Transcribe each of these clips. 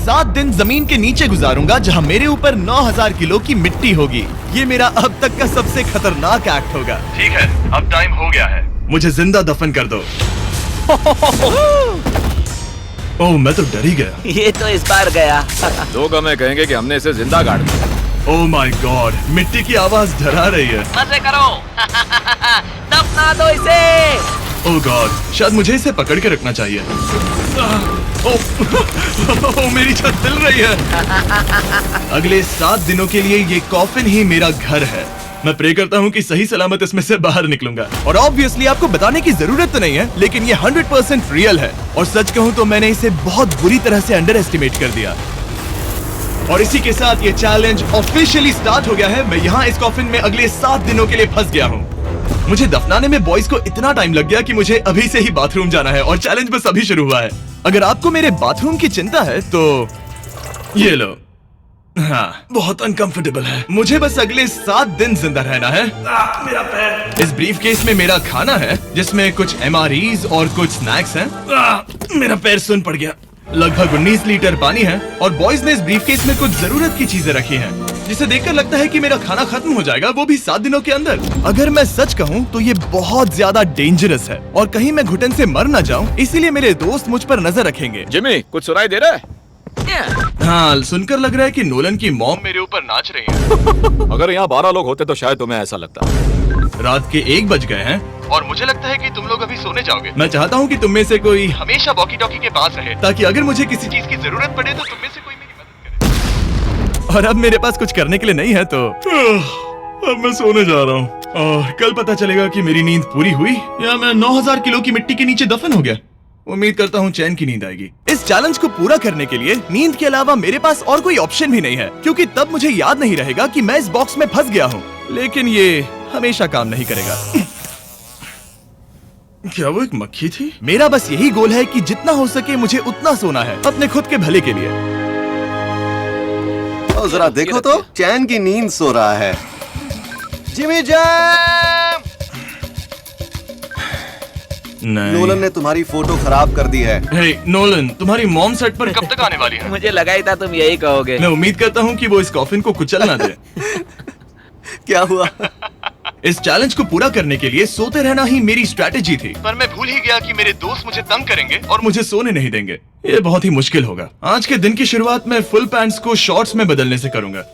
7 दिन जमीन के नीचे गुजारूंगा जहां मेरे ऊपर 9000 किलो की मिट्टी होगी। ये मेरा अब तक का सबसे खतरनाक एक्ट होगा। ठीक है, अब टाइम हो गया है, मुझे जिंदा दफन कर दो। ओह, मैं तो डर ही गया। ये तो इस बार गया। लोग हमें कहेंगे कि हमने इसे जिंदा गाड़ दिया। ओह माय गॉड, मिट्टी की आवाज डरा रही है। मजे करो। दफना दो इसे। ओह गॉड, शायद मुझे इसे पकड़ के रखना चाहिए। ओह, मेरी छत हिल रही है। अगले 7 दिनों के लिए ये कॉफिन ही मेरा घर है। मैं प्रे करता हूँ कि सही सलामत इसमें से बाहर निकलूंगा। और ऑब्वियसली आपको बताने की जरूरत तो नहीं है, लेकिन ये 100% रियल है। और सच कहूँ तो मैंने इसे बहुत बुरी तरह से अंडर एस्टिमेट कर दिया। और इसी के साथ ये चैलेंज ऑफिशियली स्टार्ट हो गया है। मैं यहाँ इस कॉफिन में अगले 7 दिनों के लिए फंस गया हूँ। मुझे दफनाने में बॉयज को इतना टाइम लग गया कि मुझे अभी से ही बाथरूम जाना है और चैलेंज बस अभी शुरू हुआ है। अगर आपको मेरे बाथरूम की चिंता है तो ये लो। हाँ, बहुत अनकंफर्टेबल है। मुझे बस अगले 7 दिन जिंदा रहना है। मेरा पैर। इस ब्रीफकेस में मेरा खाना है, जिसमें कुछ MREs और कुछ स्नैक्स हैं। मेरा पैर सुन पड़ गया। लगभग 19 लीटर पानी है और बॉयज ने इस ब्रीफकेस में कुछ जरूरत की चीजें रखी हैं, जिसे देखकर लगता है कि मेरा खाना खत्म हो जाएगा, वो भी 7 दिनों के अंदर। अगर मैं सच कहूँ तो ये बहुत ज्यादा डेंजरस है और कहीं मैं घुटन से मर न जाऊँ, इसीलिए मेरे दोस्त मुझ पर नजर रखेंगे। जिमी, कुछ सुनाई दे रहा है? हाँ, सुनकर लग रहा है कि नोलन की मॉम मेरे ऊपर नाच रही है। अगर यहाँ 12 लोग होते तो शायद तुम्हें ऐसा लगता। रात के 1 बज गए हैं और मुझे लगता है कि तुम लोग अभी सोने जाओगे। मैं चाहता हूँ कि तुम में से कोई हमेशा वॉकी टॉकी के पास रहे, ताकि अगर मुझे किसी चीज की जरूरत पड़े तो तुम में से कोई मेरी मदद करे। और अब मेरे पास कुछ करने के लिए नहीं है तो अब मैं सोने जा रहा हूँ। और कल पता चलेगा कि मेरी नींद पूरी हुई या मैं 9000 किलो की मिट्टी के नीचे दफन हो गया। उम्मीद करता हूँ चैन की नींद आएगी। इस चैलेंज को पूरा करने के लिए नींद के अलावा मेरे पास और कोई ऑप्शन भी नहीं है, क्योंकि तब मुझे याद नहीं रहेगा कि मैं इस बॉक्स में फंस गया हूँ। लेकिन ये हमेशा काम नहीं करेगा। क्या वो एक मक्खी थी? मेरा बस यही गोल है कि जितना हो सके मुझे उतना सोना है, अपने खुद के भले के लिए। ओ, जरा देखो तो, चैन की नींद सो रहा है। Jimmy jam! नोलन ने तुम्हारी फोटो खराब कर दी है। हे नोलन, तुम्हारी मॉम सेट पर कब तक आने वाली है? मुझे लगा ही था तुम यही कहोगे। मैं उम्मीद करता हूँ कि वो इस कॉफिन को कुचल ना दे। क्या हुआ? इस चैलेंज को पूरा करने के लिए सोते रहना ही मेरी स्ट्रैटेजी थी, पर मैं भूल ही गया कि मेरे दोस्त मुझे तंग करेंगे और मुझे सोने नहीं देंगे। ये बहुत ही मुश्किल होगा। आज के दिन की शुरुआत मैं फुल पैंट्स को शॉर्ट्स में बदलने से करूंगा।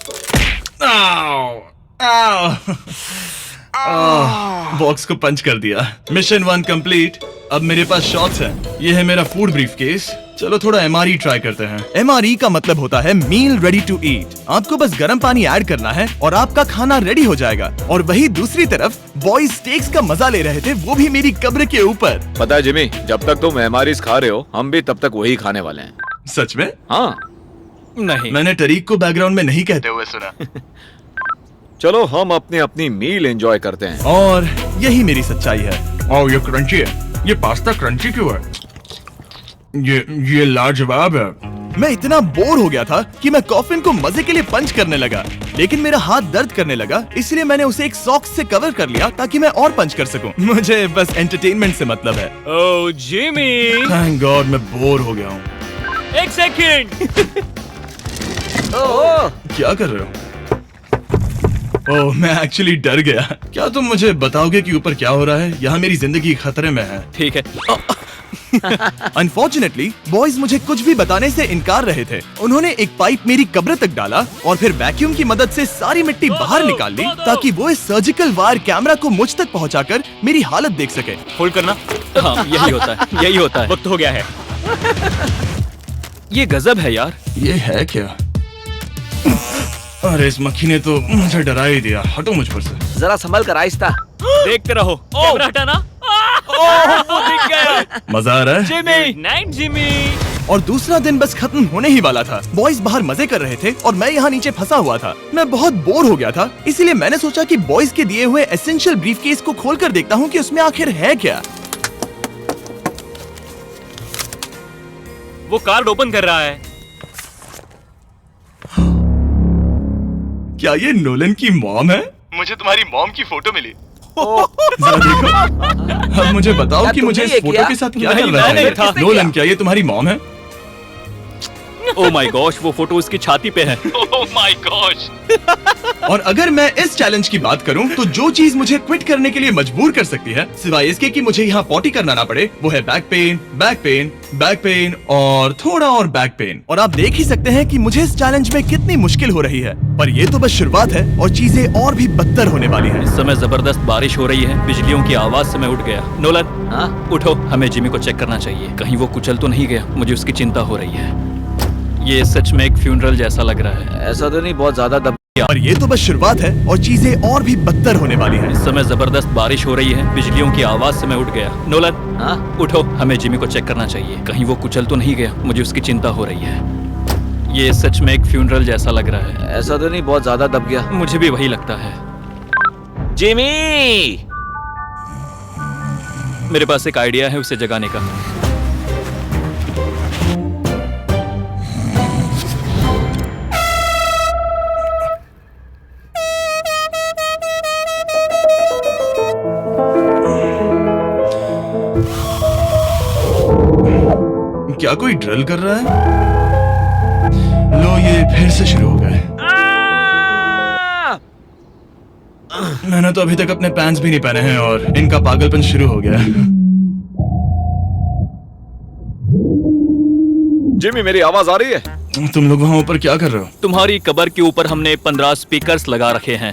बॉक्स को पंच कर दिया। Mission 1 complete. अब मेरे पास शॉर्ट्स हैं। ये है मेरा फूड ब्रीफकेस। चलो थोड़ा MRE ट्राई करते हैं। MRE का मतलब होता है मील रेडी टू ईट। आपको बस गर्म पानी ऐड करना है और आपका खाना रेडी हो जाएगा। और वही दूसरी तरफ बॉयज स्टेक्स का मजा ले रहे थे, वो भी मेरी कब्र के ऊपर। पता है जिमी, जब तक तुम MREs खा रहे हो, हम भी तब तक वही खाने वाले हैं। सच में? हाँ। नहीं, मैंने टरीक को बैकग्राउंड में नहीं कहते हुए सुना। चलो हम अपनी अपनी मील एंजॉय करते हैं। और यही मेरी सच्चाई है। ओह, ये क्रंची है। ये पास्ता क्रंची क्यों है? ये लाजवाब है। मैं इतना बोर हो गया था कि मैं कॉफिन को मजे के लिए पंच करने लगा, लेकिन मेरा हाथ दर्द करने लगा, इसलिए मैंने उसे एक सॉक्स से कवर कर लिया ताकि मैं और पंच कर सकूं। मुझे बस एंटरटेनमेंट से मतलब है। ओह जिमी, थैंक गॉड मैं बोर हो गया हूँ। 1 सेकंड। क्या कर रहे हो? ओह, मैं एक्चुअली डर गया। क्या तुम मुझे बताओगे कि ऊपर क्या हो रहा है? यहाँ मेरी जिंदगी खतरे में है। ठीक है। अनफॉर्चुनेटली बॉयज मुझे कुछ भी बताने से इनकार रहे थे। उन्होंने एक पाइप मेरी कब्र तक डाला और फिर वैक्यूम की मदद से सारी मिट्टी बाहर निकाल ली, ताकि वो इस सर्जिकल वायर कैमरा को मुझ तक पहुंचाकर मेरी हालत देख सके। होल्ड करना। हाँ, यही होता है, यही होता है। वक्त हो गया है। ये गजब है यार। ये है क्या? अरे इस मक्खी ने तो मुझे डरा ही दिया। हटो मुझ पर से। जरा संभल कर आहिस्ता। देखते रहो। कैमरा हटाना। वो दिख गया। मजा आ रहा है? Jimmy, night Jimmy. और दूसरा दिन बस खत्म होने ही वाला था। बॉयज बाहर मजे कर रहे थे और मैं यहाँ नीचे फंसा हुआ था। मैं बहुत बोर हो गया था, इसीलिए मैंने सोचा कि बॉयज के दिए हुए एसेंशियल ब्रीफकेस को खोलकर देखता हूँ कि उसमें आखिर है क्या। वो कार्ड ओपन कर रहा है। क्या ये नोलन की मॉम है? मुझे तुम्हारी मॉम की फोटो मिली। जरा देखो। अब मुझे बताओ क्या कि मुझे इस तुमने ये फोटो किया? के साथ क्या नहीं, कर रहा मैंने है? था। नोलन, क्या ये तुम्हारी मॉम है? ओह माय गॉश, वो फोटो उसकी छाती पे है। Oh my gosh. और अगर मैं इस चैलेंज की बात करूं तो जो चीज मुझे क्विट करने के लिए मजबूर कर सकती है, सिवाय इसके कि मुझे यहाँ पॉटी करना ना पड़े, वो है back pain, back pain, back pain और थोड़ा और बैक पेन। और आप देख ही सकते हैं कि मुझे इस चैलेंज में कितनी मुश्किल हो रही है। पर ये तो बस शुरुआत है और चीजें और भी बदतर होने वाली हैं। इस समय जबरदस्त बारिश हो रही है, बिजलियों की आवाज से मैं उठ गया। नोलन, हाँ? उठो, हमें जिमी को चेक करना चाहिए, कहीं वो कुचल तो नहीं गया। मुझे उसकी चिंता हो रही है। ये सच में एक फ्यूनरल जैसा लग रहा है। ऐसा तो नहीं, बहुत ज्यादा दब। और ये तो बस शुरुआत है और चीजें और भी बदतर होने वाली हैं। इस समय जबरदस्त बारिश हो रही है, बिजलियों की आवाज से मैं उठ गया। नोलन, हाँ? उठो, हमें जिमी को चेक करना चाहिए, कहीं वो कुचल तो नहीं गया। मुझे उसकी चिंता हो रही है। ये सच में एक फ्यूनरल जैसा लग रहा है। ऐसा तो नहीं, बहुत ज्यादा दब गया। मुझे भी वही लगता है। जिमी! मेरे पास एक आइडिया है उसे जगाने का। क्या कोई ड्रिल कर रहा है? लो, ये फिर से शुरू हो गए। मैंने तो अभी तक अपने पैंट्स भी नहीं पहने हैं और इनका पागलपन शुरू हो गया। जिमी, मेरी आवाज आ रही है? तुम लोग वहाँ ऊपर क्या कर रहे हो? तुम्हारी कबर के ऊपर हमने 15 स्पीकर्स लगा रखे हैं।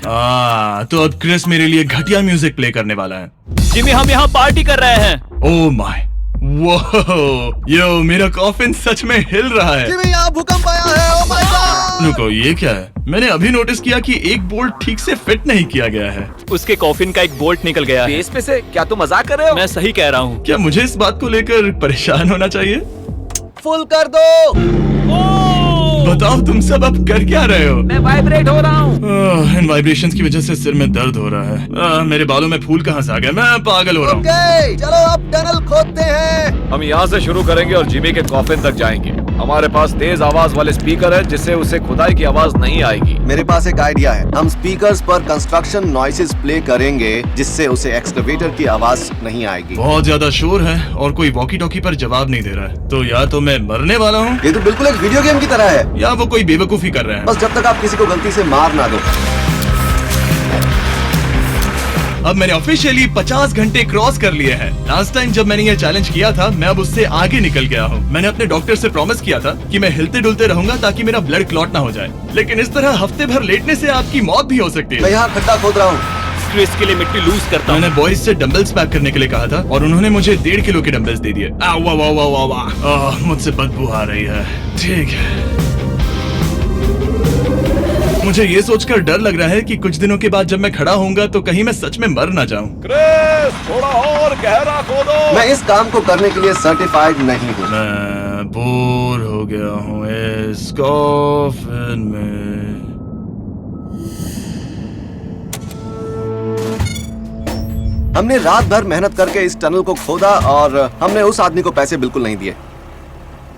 तो अब क्रिस मेरे लिए घटिया म्यूजिक प्ले करने वाला है। जिमी, हम यहाँ पार्टी कर रहे हैं। ओह माय, वो यो, मेरा कॉफिन सच में हिल रहा है। जिमी, यहाँ भूकंप आया है। Oh my God! रुको, ये क्या है? मैंने अभी नोटिस किया कि एक बोल्ट ठीक से फिट नहीं किया गया है। उसके कॉफिन का एक बोल्ट निकल गया है। बेस पे से? क्या तुम मजाक कर रहे हो? मैं सही कह रहा हूँ। क्या मुझे इस बात को लेकर परेशान होना चाहिए? फुल कर दो। बताओ, तुम सब अब कर क्या रहे हो? मैं वाइब्रेट हो रहा हूँ। इन वाइब्रेशंस की वजह से सिर में दर्द हो रहा है। मेरे बालों में फूल कहाँ से आ गए? मैं पागल हो रहा हूँ। ओके, चलो अब टनल खोदते हैं। हम यहाँ से शुरू करेंगे और जिमी के कॉफिन तक जाएंगे। हमारे पास तेज आवाज वाले स्पीकर है, जिससे उसे खुदाई की आवाज नहीं आएगी। मेरे पास एक आइडिया है। हम स्पीकर्स पर कंस्ट्रक्शन नॉइसेस प्ले करेंगे, जिससे उसे एक्सकवेटर की आवाज नहीं आएगी। बहुत ज्यादा शोर है और कोई वॉकी टॉकी पर जवाब नहीं दे रहा है। तो या तो मैं मरने वाला हूँ ये तो बिल्कुल एक वीडियो गेम की तरह है। या वो कोई बेवकूफी कर रहे हैं। बस जब तक आप किसी को गलती से मार ना दो। अब मैंने ऑफिशियली 50 घंटे क्रॉस कर लिए हैं। लास्ट टाइम जब मैंने ये चैलेंज किया था, मैं अब उससे आगे निकल गया हूँ। मैंने अपने डॉक्टर से प्रॉमिस किया था कि मैं हिलते डुलते रहूंगा ताकि मेरा ब्लड क्लॉट ना हो जाए। लेकिन इस तरह हफ्ते भर लेटने से आपकी मौत भी हो सकती मैं है। यहाँ खड्डा खोद रहा हूँ। क्रिस के लिए मिट्टी लूज करता हूँ। मैंने बॉयज से डंबल्स पैक करने के लिए कहा था और उन्होंने मुझे 1.5 किलो के डंबल्स दे दिए। वाह वाह वाह वाह वाह, मुझसे बदबू आ रही है। ठीक है, मुझे ये सोचकर डर लग रहा है कि कुछ दिनों के बाद जब मैं खड़ा होऊंगा तो कहीं मैं सच में मर ना जाऊं। क्रिस, थोड़ा और गहरा खोदो। मैं इस काम को करने के लिए सर्टिफाइड नहीं हूँ। मैं बोर हो गया हूँ इस कॉफिन में। हमने रात भर मेहनत करके इस टनल को खोदा और हमने उस आदमी को पैसे बिल्कुल नहीं दिए।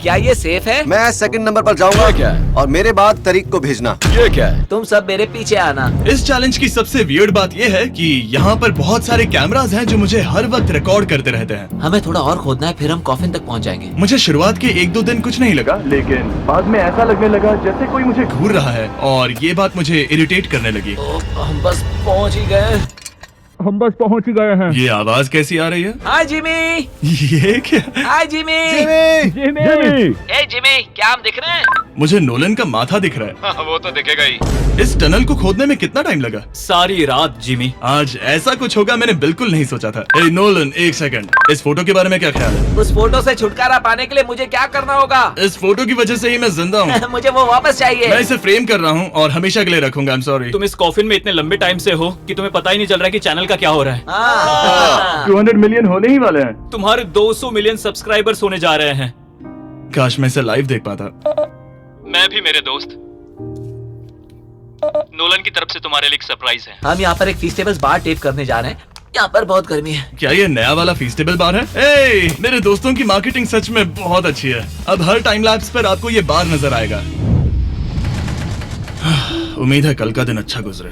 क्या ये सेफ है? मैं सेकंड नंबर पर जाऊंगा। ये क्या है? और मेरे बाद तरीक को भेजना। ये क्या है? तुम सब मेरे पीछे आना। इस चैलेंज की सबसे वियर्ड बात यह है कि यहाँ पर बहुत सारे कैमरास हैं जो मुझे हर वक्त रिकॉर्ड करते रहते हैं। हमें थोड़ा और खोदना है, फिर हम कॉफिन तक पहुँच जाएंगे। मुझे शुरुआत के 1-2 दिन कुछ नहीं लगा, लेकिन बाद में ऐसा लगने लगा जैसे कोई मुझे घूर रहा है और ये बात मुझे इरिटेट करने लगी। हम बस पहुँच ही गए। ये आवाज कैसी आ रही है? हाय जिमी। ये क्या? हाय जिमी। ए जिमी, क्या हम दिख रहे हैं? मुझे नोलन का माथा दिख रहा है। वो तो दिखेगा ही। इस टनल को खोदने में कितना टाइम लगा? सारी रात जिमी। आज ऐसा कुछ होगा मैंने बिल्कुल नहीं सोचा था। ए नोलन, एक सेकंड, इस फोटो के बारे में क्या ख्याल है? उस फोटो से छुटकारा पाने के लिए मुझे क्या करना होगा? इस फोटो की वजह से ही मैं जिंदा हूँ। मुझे वो वापस चाहिए। मैं इसे फ्रेम कर रहा हूँ और हमेशा के लिए रखूंगा। I'm sorry। तुम इस कॉफिन में इतने लंबे टाइम से हो कि तुम्हें पता ही नहीं चल रहा है कि चैनल का क्या हो रहा है। 200 मिलियन होने ही वाले हैं। तुम्हारे 200 मिलियन सब्सक्राइबर्स होने जा रहे हैं। काश मैं इसे लाइव देख पाता। मैं भी मेरे दोस्त। नोलन की तरफ से तुम्हारे लिए एक सरप्राइज है। हम यहाँ पर एक फीस्टेबल्स बार टेप करने जा रहे हैं। यहाँ पर बहुत गर्मी है। क्या ये नया वाला फीस्टेबल बार है? ए, मेरे दोस्तों की मार्केटिंग सच में बहुत अच्छी है। अब हर टाइम लैप्स पर आपको ये बार नजर आएगा। उम्मीद है कल का दिन अच्छा गुजरे।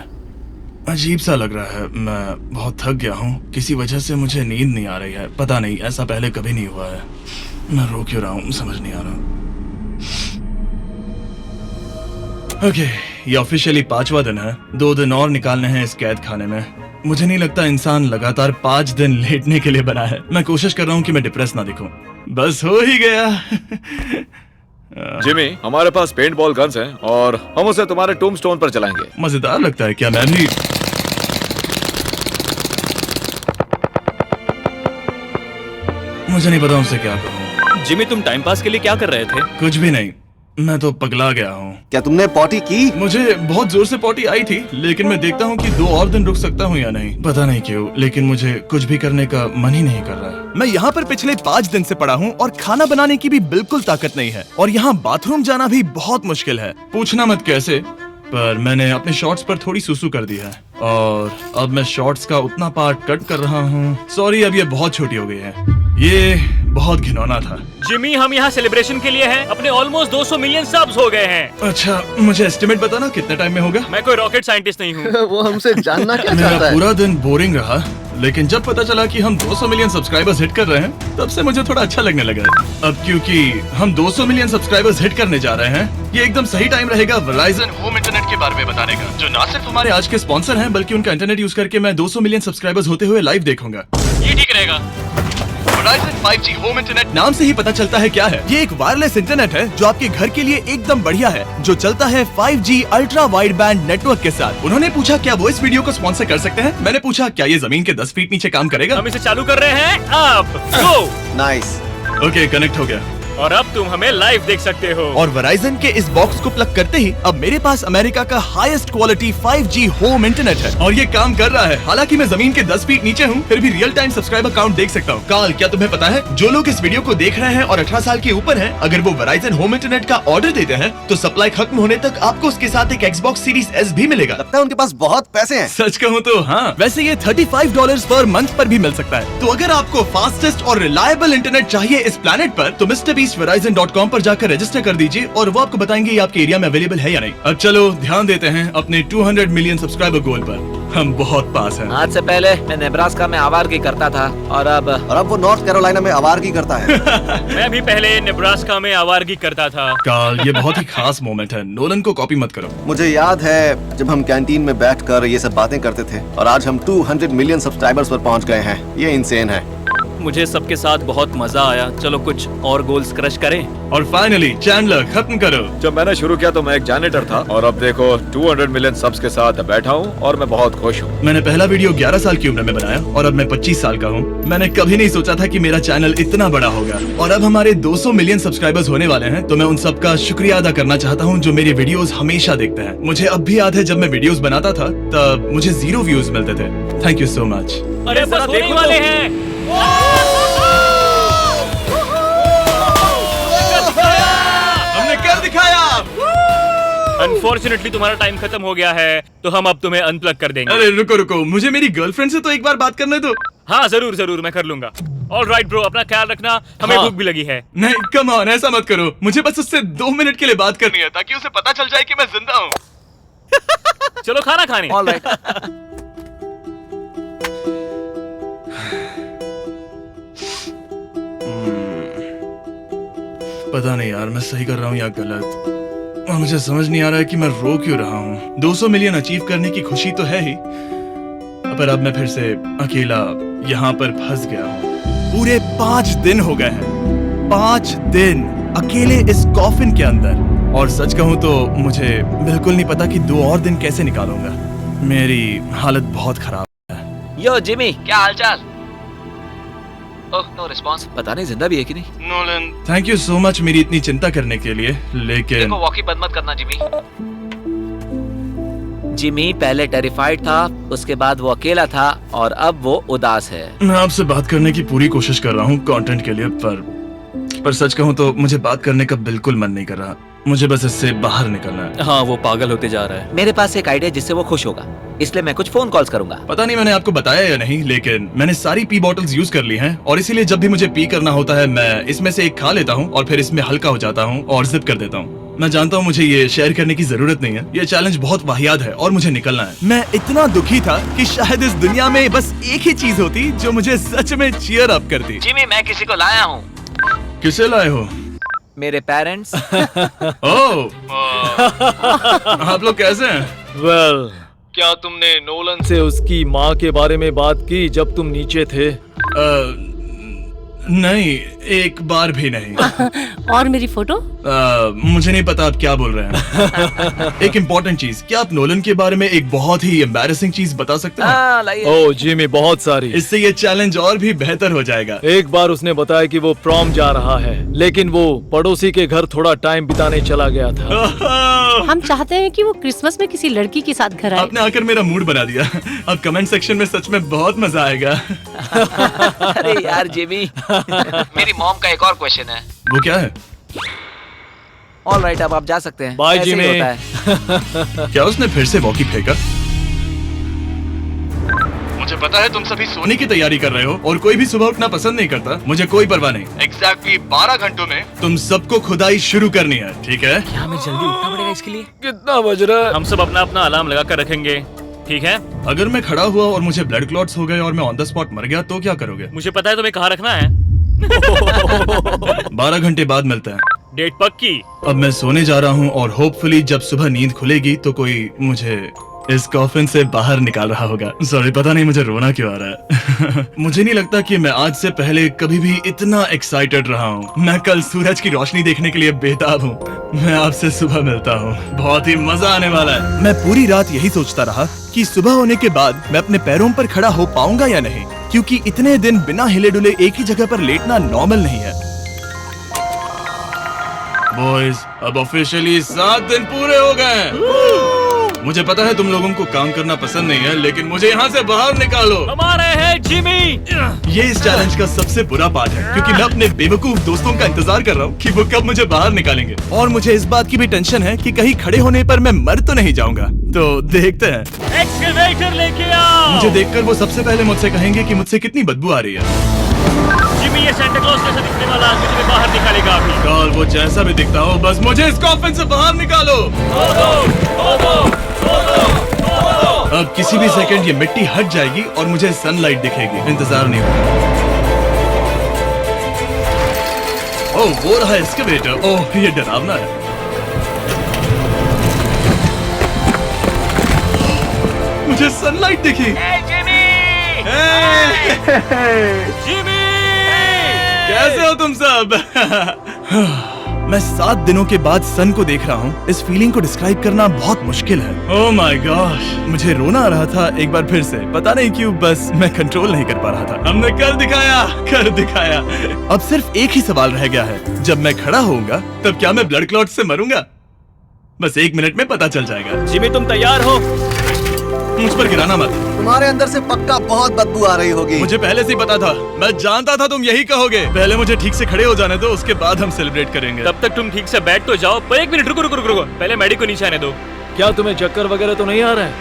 अजीब सा लग रहा है, मैं बहुत थक गया हूँ। किसी वजह से मुझे नींद नहीं आ रही है। पता नहीं, ऐसा पहले कभी नहीं हुआ है। मैं रो क्यों रहा हूँ समझ नहीं आ रहा। ओके, ये ऑफिशियली 5वां दिन है। 2 दिन और निकालने हैं इस कैद खाने में। मुझे नहीं लगता इंसान लगातार 5 दिन लेटने के लिए बना है। मैं कोशिश कर रहा हूँ कि मैं डिप्रेस ना दिखूं। बस हो ही गया। जिमी, हमारे पास पेंट बॉल गन्स हैं और हम उसे तुम्हारे टूम्बस्टोन पर चलाएंगे। मजेदार लगता है क्या? मैं भी मुझे नहीं पता उनसे क्या कहूँ। जिमी, तुम टाइम पास के लिए क्या कर रहे थे? कुछ भी नहीं, मैं तो पगला गया हूँ। क्या तुमने पॉटी की? मुझे बहुत जोर से पॉटी आई थी, लेकिन मैं देखता हूँ कि 2 और दिन रुक सकता हूँ या नहीं। पता नहीं क्यों, लेकिन मुझे कुछ भी करने का मन ही नहीं कर रहा है। मैं यहाँ पर पिछले 5 दिन से पड़ा हूँ और खाना बनाने की भी बिल्कुल ताकत नहीं है, और यहाँ बाथरूम जाना भी बहुत मुश्किल है। पूछना मत कैसे, पर मैंने अपने शॉर्ट्स पर थोड़ी सुसु कर दी है और अब मैं शॉर्ट्स का उतना पार्ट कट कर रहा हूँ। सॉरी, अब ये बहुत छोटी हो गई है। ये बहुत घिनौना था। जिमी, हम यहाँ सेलिब्रेशन के लिए हैं। अपने ऑलमोस्ट 200 मिलियन सब्स हो गए हैं। अच्छा, मुझे एस्टिमेट बताना कितने टाइम में होगा? मैं कोई रॉकेट साइंटिस्ट नहीं हूँ। वो हमसे जानना क्या मेरा चाहता है? पूरा दिन बोरिंग रहा, लेकिन जब पता चला कि हम 200 मिलियन सब्सक्राइबर्स हिट कर रहे हैं, तब से मुझे थोड़ा अच्छा लगने लगा है। अब क्योंकि हम 200 मिलियन सब्सक्राइबर्स हिट करने जा रहे हैं, ये एकदम सही टाइम रहेगा वेराइजन होम इंटरनेट के बारे में बताने का, जो ना सिर्फ हमारे आज के स्पॉन्सर हैं, बल्कि उनका इंटरनेट यूज करके मैं 200 मिलियन सब्सक्राइबर्स होते हुए लाइव देखूंगा। ये ठीक रहेगा। Verizon 5G होम इंटरनेट नाम से ही पता चलता है क्या है। ये एक वायरलेस इंटरनेट है जो आपके घर के लिए एकदम बढ़िया है, जो चलता है 5G ultra wide band network के साथ। उन्होंने पूछा क्या वो इस वीडियो को स्पॉन्सर कर सकते हैं। मैंने पूछा क्या ये जमीन के 10 फीट नीचे काम करेगा। हम इसे चालू कर रहे हैं अब। गो। नाइस। ओके, कनेक्ट हो गया। और अब तुम हमें लाइव देख सकते हो। और Verizon के इस बॉक्स को प्लग करते ही अब मेरे पास अमेरिका का highest quality 5G home internet है, और ये काम कर रहा है। हालांकि मैं जमीन के 10 फीट नीचे हूँ, फिर भी रियल टाइम सब्सक्राइबर काउंट देख सकता हूँ। काल, क्या तुम्हें पता है जो लोग इस वीडियो को देख रहे हैं और 18 साल के ऊपर हैं, अगर वो Verizon होम इंटरनेट का ऑर्डर देते हैं तो सप्लाई खत्म होने तक आपको उसके साथ एक Xbox Series S भी मिलेगा। लगता है उनके पास बहुत पैसे हैं। सच कहूँ तो हाँ। वैसे ये $35 पर मंथ पर भी मिल सकता है। तो अगर आपको फास्टेस्ट और रिलायबल इंटरनेट चाहिए इस प्लेनेट पर, तो MrBeastVerizon.com पर जाकर रजिस्टर कर दीजिए और वो आपको बताएंगे ये आपके एरिया में अवेलेबल है या नहीं। अब चलो ध्यान देते हैं अपने 200 मिलियन सब्सक्राइबर गोल पर। हम बहुत पास हैं। आज से पहले मैं नेब्रास्का में आवारगी करता था और अब वो नॉर्थ कैरोलिना में आवारगी करता है। मैं भी पहले नेब्रास्का में आवारगी करता था। काल, ये बहुत ही खास मोमेंट है। नोलन को कॉपी मत करो। मुझे याद है जब हम कैंटीन में बैठकर ये सब बातें करते थे, और आज हम 200 मिलियन सब्सक्राइबर्स पर पहुंच गए हैं। ये इंसेन है। मुझे सबके साथ बहुत मजा आया। चलो कुछ और गोल्स क्रश करें। और फाइनली चैंडलर, खत्म करो। जब मैंने शुरू किया तो मैं एक जैनिटर था और अब देखो 200 मिलियन सब्स के साथ बैठा हूँ और मैं बहुत खुश हूँ। मैंने पहला वीडियो 11 साल की उम्र में बनाया और अब मैं 25 साल का हूँ। मैंने कभी नहीं सोचा था कि मेरा चैनल इतना बड़ा होगा, और अब हमारे 200 मिलियन सब्सक्राइबर्स होने वाले हैं। तो मैं उन सबका शुक्रिया अदा करना चाहता हूँ जो मेरे वीडियोस हमेशा देखते हैं। मुझे अब भी याद है जब मैं वीडियोस बनाता था तब मुझे 0 व्यूज मिलते थे। Thank you so much. अरे जरा देखने वाले हैं। हमने कर दिखाया। अनफॉर्चुनेटली तुम्हारा टाइम खत्म हो गया है, तो हम अब तुम्हें अनप्लग कर देंगे। अरे रुको रुको, मुझे मेरी गर्लफ्रेंड से तो एक बार बात करने दो। हाँ जरूर जरूर, मैं कर लूंगा। ऑलराइट ब्रो, अपना ख्याल रखना। हमें हाँ। भूख भी लगी है। नहीं, कम ऑन, ऐसा मत करो। मुझे बस उससे 2 मिनट के लिए बात करनी है, ताकि उसे पता चल जाए कि मैं जिंदा हूँ। चलो खाना खाने। पता नहीं यार, मैं सही कर रहा हूँ या गलत, और मुझे समझ नहीं आ रहा है कि मैं रो क्यों रहा हूँ। 200 मिलियन अचीव करने की खुशी तो है ही, पर अब मैं फिर से अकेला यहाँ पर फंस गया हूँ। पूरे 5 दिन हो गए हैं, 5 दिन अकेले इस कॉफिन के अंदर, और सच कहूँ तो मुझे बिल्कुल नहीं पता कि 2 और दिन कैसे निकालूंगा। मेरी हालत बहुत खराब है। यो जिमी, क्या हालचाल? ओह, नो रिस्पांस। पता नहीं जिंदा भी है कि नहीं। Nolan, thank you so much मेरी इतनी चिंता करने के लिए, लेकिन देखो, वॉकी बंद मत करना जिमी। जिमी पहले टेरिफाइड था, उसके बाद वो अकेला था, और अब वो उदास है। मैं आपसे बात करने की पूरी कोशिश कर रहा हूँ कंटेंट के लिए, पर सच कहूँ तो मुझे बात करने का बिल्कुल मन नहीं कर रहा। मुझे बस इससे बाहर निकलना है। हाँ, वो पागल होते जा रहा है। मेरे पास एक आइडिया जिससे वो खुश होगा, इसलिए मैं कुछ फोन कॉल्स करूंगा। पता नहीं मैंने आपको बताया या नहीं, लेकिन मैंने सारी पी बॉटल्स यूज कर ली हैं, और इसीलिए जब भी मुझे पी करना होता है मैं इसमें से एक खा लेता हूँ और फिर इसमें हल्का हो जाता हूँ और जिप कर देता हूँ। मैं जानता हूँ मुझे ये शेयर करने की जरूरत नहीं है, ये चैलेंज बहुत वाहियात है और मुझे निकलना है। मैं इतना दुखी था कि शायद इस दुनिया में बस एक ही चीज होती जो मुझे सच में चीयर अप करती। जिमी, मैं किसी को लाया हूँ। किसे लाए हो? मेरे पेरेंट्स। ओह आप लोग कैसे हैं? वेल, क्या तुमने नोलन से उसकी माँ के बारे में बात की जब तुम नीचे थे? नहीं, एक बार भी नहीं। और मेरी फोटो? मुझे नहीं पता आप क्या बोल रहे हैं। एक इम्पोर्टेंट चीज, क्या आप नोलन के बारे में एक बहुत ही एम्बैरेसिंग चीज बता सकते हैं? हाँ, लाइए। ओह जिमी, बहुत सारी। इससे ये चैलेंज और भी बेहतर हो जाएगा। एक बार उसने बताया कि वो प्रॉम जा रहा है, लेकिन वो पड़ोसी के घर थोड़ा टाइम बिताने चला गया था। हम चाहते हैं कि वो क्रिसमस में किसी लड़की के साथ घर आए। आपने आकर मेरा मूड बना दिया। अब कमेंट सेक्शन में सच में बहुत मजा आएगा। अरे यार जिमी, मेरी मॉम का एक और क्वेश्चन है। वो क्या है? ऑल राइट, अब आप जा सकते हैं। बाय ऐसे ही जिमी। होता है। क्या उसने फिर से वॉकी फेंका? मुझे पता है तुम सभी सोने की तैयारी कर रहे हो और कोई भी सुबह उठना पसंद नहीं करता। मुझे कोई परवाह नहीं। एग्जैक्टली 12 घंटों में तुम सबको खुदाई शुरू करनी है, ठीक है? क्या हमें जल्दी उठना पड़ेगा इसके लिए? कितना बज रहा है? हम सब अपना अपना अलार्म लगा कर रखेंगे, ठीक है? अगर मैं खड़ा हुआ और मुझे ब्लड क्लॉट्स हो गए और मैं ऑन द स्पॉट मर गया तो क्या करोगे? मुझे पता है तुम्हें कहाँ रखना है। 12 घंटे बाद मिलते हैं। डेट पक्की। अब मैं सोने जा रहा हूँ और होपफुली जब सुबह नींद खुलेगी तो कोई मुझे इस कॉफिन से बाहर निकाल रहा होगा। सॉरी, पता नहीं मुझे रोना क्यों आ रहा है। मुझे नहीं लगता कि मैं आज से पहले कभी भी इतना एक्साइटेड रहा हूँ। मैं कल सूरज की रोशनी देखने के लिए बेताब हूँ। मैं आपसे सुबह मिलता हूँ, बहुत ही मजा आने वाला है। मैं पूरी रात यही सोचता रहा कि सुबह होने के बाद मैं अपने पैरों पर खड़ा हो पाऊंगा या नहीं, क्योंकि इतने दिन बिना हिले डुले एक ही जगह पर लेटना नॉर्मल नहीं है। बॉयज, अब ऑफिशियली 7 दिन पूरे हो गए हैं। मुझे पता है तुम लोगों को काम करना पसंद नहीं है, लेकिन मुझे यहाँ से बाहर निकालो। हम आ रहे हैं जिमी। ये इस चैलेंज का सबसे बुरा पार्ट है, क्योंकि मैं अपने बेवकूफ दोस्तों का इंतजार कर रहा हूँ कि वो कब मुझे बाहर निकालेंगे। और मुझे इस बात की भी टेंशन है कि कहीं खड़े होने पर मैं मर तो नहीं जाऊंगा। तो देखते हैं। एक्सकवेटर लेके आओ। मुझे देखकर वो सबसे पहले मुझसे कहेंगे कि मुझसे कितनी बदबू आ रही है। जिमी, ये सांता क्लॉज जैसा दिखने वाला आदमी तुम्हें बाहर निकालेगा अभी। काल, वो जैसा भी दिखता हो, बस मुझे इस कॉफिन से बाहर निकालो। अब किसी भी सेकंड ये मिट्टी हट जाएगी और मुझे सनलाइट दिखेगी। इंतजार नहीं होगा। ओह, वो रहा एक्सकवेटर। ओह, ये डरावना है। मुझे सनलाइट दिखी। जिमी, जिमी, कैसे हो तुम सब? मैं 7 दिनों के बाद सन को देख रहा हूँ। इस फीलिंग को डिस्क्राइब करना बहुत मुश्किल है। ओह माय गॉश, मुझे रोना आ रहा था एक बार फिर से। पता नहीं क्यों, बस मैं कंट्रोल नहीं कर पा रहा था। हमने कर दिखाया। अब सिर्फ एक ही सवाल रह गया है। जब मैं खड़ा होऊंगा तब क्या मैं ब्लड क्लॉट से मरूंगा? बस 1 मिनट में पता चल जाएगा। जिमी, तुम तैयार हो? मुझ पर गिराना मत। तुम्हारे अंदर से पक्का बहुत बदबू आ रही होगी। मुझे पहले से ही पता था। मैं जानता था तुम यही कहोगे। पहले मुझे ठीक से खड़े हो जाने दो, उसके बाद हम सेलिब्रेट करेंगे। तब तक तुम ठीक से बैठ तो जाओ। पर 1 मिनट रुको। पहले मैडी को नीचे आने दो। क्या तुम्हें चक्कर वगैरह तो नहीं आ रहा है?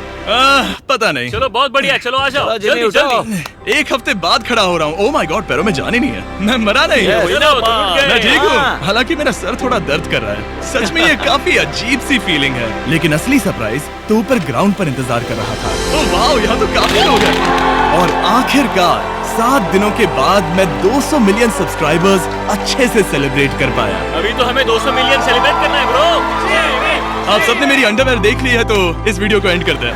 पता नहीं। चलो, बहुत बढ़िया। चलो आ जाओ, जिमी, जल्दी उठाओ। जल्दी। 1 हफ्ते बाद खड़ा हो रहा हूँ। ओह माय गॉड, पैरों में जान ही नहीं है। मैं मरा नहीं। कोई ना, तुम उठ गए। मैं ठीक हूँ। हाँ। हालांकि मेरा सर थोड़ा दर्द कर रहा है। सच में ये काफी अजीब सी फीलिंग है। लेकिन असली सरप्राइज तो ऊपर ग्राउंड पर इंतजार कर रहा था। ओह वाओ, यहाँ तो काफी लोग हैं। और आखिरकार 7 दिनों के बाद मैं 200 मिलियन सब्सक्राइबर्स अच्छे से सेलिब्रेट कर पाया। अभी तो हमें 200 मिलियन सेलिब्रेट करना है ब्रो। आप सबने मेरी अंडरवेयर देख ली है, तो इस वीडियो को एंड करते हैं।